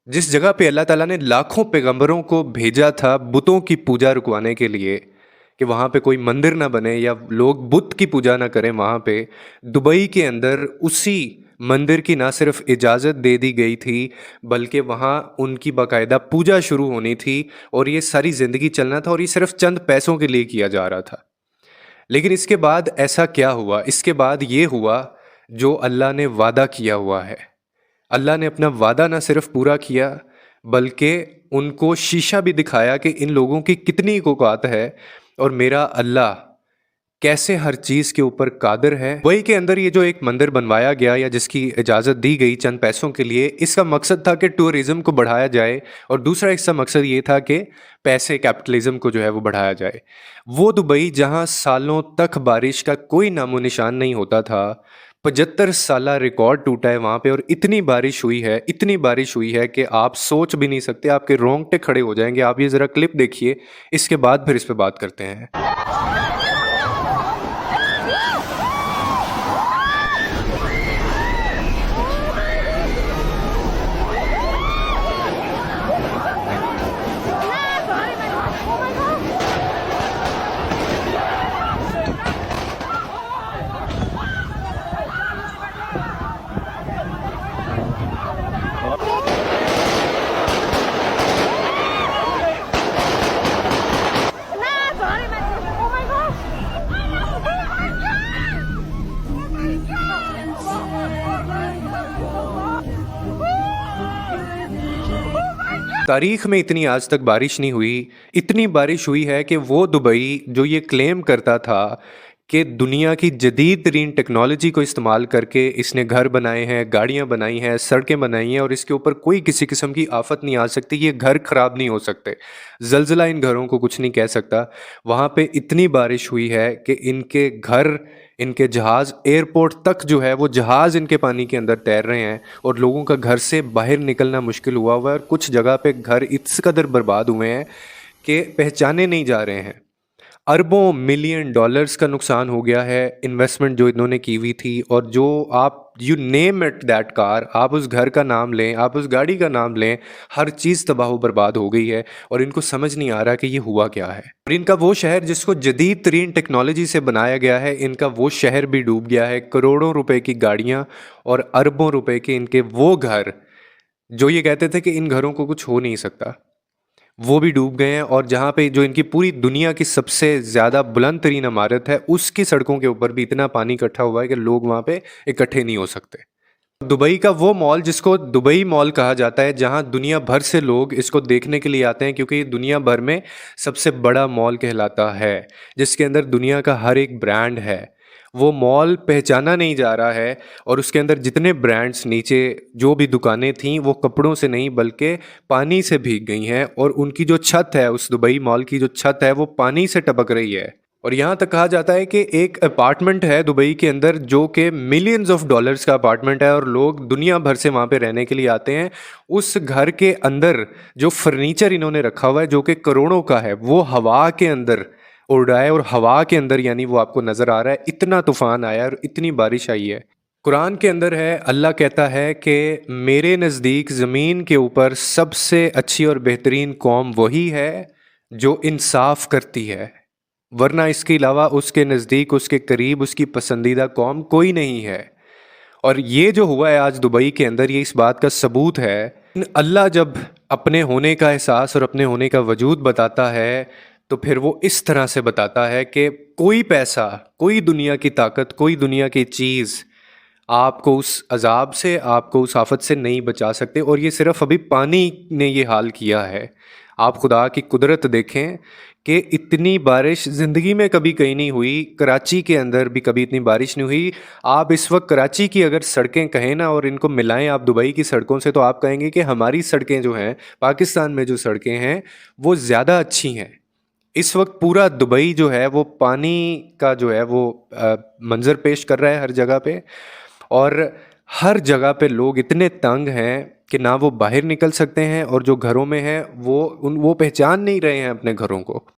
जिस जगह पे अल्लाह ताला ने लाखों पैगंबरों को भेजा था बुतों की पूजा रुकवाने के लिए कि वहाँ पे कोई मंदिर ना बने या लोग बुत की पूजा ना करें वहाँ पे, दुबई के अंदर उसी मंदिर की ना सिर्फ इजाज़त दे दी गई थी, बल्कि वहाँ उनकी बाकायदा पूजा शुरू होनी थी और ये सारी ज़िंदगी चलना था और ये सिर्फ चंद पैसों के लिए किया जा रहा था। लेकिन इसके बाद ऐसा क्या हुआ? इसके बाद ये हुआ जो अल्लाह ने वादा किया हुआ है। अल्लाह ने अपना वादा ना सिर्फ पूरा किया, बल्कि उनको शीशा भी दिखाया कि इन लोगों की कितनी औकात है और मेरा अल्लाह कैसे हर चीज़ के ऊपर कादिर है। वही के अंदर ये जो एक मंदिर बनवाया गया या जिसकी इजाज़त दी गई चंद पैसों के लिए, इसका मकसद था कि टूरिज़्म को बढ़ाया जाए और दूसरा इसका मकसद ये था कि पैसे कैपिटलिज़्म को जो है वो बढ़ाया जाए। वो दुबई जहाँ सालों तक बारिश का कोई नामो निशान नहीं होता था, 75 साला रिकॉर्ड टूटा है वहाँ पे और इतनी बारिश हुई है, इतनी बारिश हुई है कि आप सोच भी नहीं सकते, आपके रोंगटे खड़े हो जाएंगे। आप ये ज़रा क्लिप देखिए, इसके बाद फिर इस पे बात करते हैं। तारीख में इतनी आज तक बारिश नहीं हुई। इतनी बारिश हुई है कि वो दुबई जो ये क्लेम करता था कि दुनिया की जदीद तरीन टेक्नोलॉजी को इस्तेमाल करके इसने घर बनाए हैं, गाड़ियाँ बनाई हैं, सड़कें बनाई हैं और इसके ऊपर कोई किसी किस्म की आफत नहीं आ सकती, ये घर ख़राब नहीं हो सकते, ज़लज़ला इन घरों को कुछ नहीं कह सकता। वहाँ पे इतनी बारिश हुई है कि इनके घर, इनके जहाज़, एयरपोर्ट तक जो है वो जहाज़ इनके पानी के अंदर तैर रहे हैं और लोगों का घर से बाहर निकलना मुश्किल हुआ हुआ है और कुछ जगह पे घर इस कदर बर्बाद हुए हैं कि पहचाने नहीं जा रहे हैं। अरबों मिलियन डॉलर्स का नुकसान हो गया है, इन्वेस्टमेंट जो इन्होंने की हुई थी। और जो आप you name it that car, आप उस घर का नाम लें, आप उस गाड़ी का नाम लें, हर चीज़ तबाह बर्बाद हो गई है और इनको समझ नहीं आ रहा कि ये हुआ क्या है। और इनका वो शहर जिसको जदीद तरीन टेक्नोलॉजी से बनाया गया है, इनका वो शहर भी डूब गया है। करोड़ों रुपए की गाड़ियाँ और अरबों रुपए के इनके वो घर जो ये कहते थे कि इन घरों को कुछ हो नहीं सकता, वो भी डूब गए हैं। और जहाँ पे जो इनकी पूरी दुनिया की सबसे ज़्यादा बुलंद तरीन इमारत है, उसकी सड़कों के ऊपर भी इतना पानी इकट्ठा हुआ है कि लोग वहाँ पे इकट्ठे नहीं हो सकते। दुबई का वो मॉल जिसको दुबई मॉल कहा जाता है, जहाँ दुनिया भर से लोग इसको देखने के लिए आते हैं क्योंकि ये दुनिया भर में सबसे बड़ा मॉल कहलाता है, जिसके अंदर दुनिया का हर एक ब्रांड है। वो मॉल पहचाना नहीं जा रहा है और उसके अंदर जितने ब्रांड्स नीचे जो भी दुकानें थीं वो कपड़ों से नहीं बल्कि पानी से भीग गई हैं और उनकी जो छत है, उस दुबई मॉल की जो छत है वो पानी से टपक रही है। और यहाँ तक कहा जाता है कि एक अपार्टमेंट है दुबई के अंदर जो कि मिलियंस ऑफ डॉलर्स का अपार्टमेंट है और लोग दुनिया भर से वहाँ पे रहने के लिए आते हैं। उस घर के अंदर जो फर्नीचर इन्होंने रखा हुआ है जो कि करोड़ों का है, वो हवा के अंदर उड़ रहा है और हवा के अंदर यानी वो आपको नज़र आ रहा है। इतना तूफान आया और इतनी बारिश आई है। कुरान के अंदर है, अल्लाह कहता है कि मेरे नज़दीक ज़मीन के ऊपर सबसे अच्छी और बेहतरीन कौम वही है जो इंसाफ करती है, वरना इसके अलावा उसके नज़दीक, उसके करीब, उसकी पसंदीदा कौम कोई नहीं है। और ये जो हुआ है आज दुबई के अंदर, ये इस बात का सबूत है। अल्लाह जब अपने होने का एहसास और अपने होने का वजूद बताता है तो फिर वो इस तरह से बताता है कि कोई पैसा, कोई दुनिया की ताकत, कोई दुनिया की चीज़ आपको उस अजाब से, आपको उस आफत से नहीं बचा सकते। और ये सिर्फ अभी पानी ने ये हाल किया है। आप खुदा की कुदरत देखें कि इतनी बारिश ज़िंदगी में कभी कहीं नहीं हुई। कराची के अंदर भी कभी इतनी बारिश नहीं हुई। आप इस वक्त कराची की अगर सड़कें कहें ना और इनको मिलाएं आप दुबई की सड़कों से, तो आप कहेंगे कि हमारी सड़कें जो हैं, पाकिस्तान में जो सड़कें हैं वो ज़्यादा अच्छी हैं। इस वक्त पूरा दुबई जो है वो पानी का जो है वो मंजर पेश कर रहा है हर जगह पे। और हर जगह पे लोग इतने तंग हैं कि ना वो बाहर निकल सकते हैं और जो घरों में हैं वो पहचान नहीं रहे हैं अपने घरों को।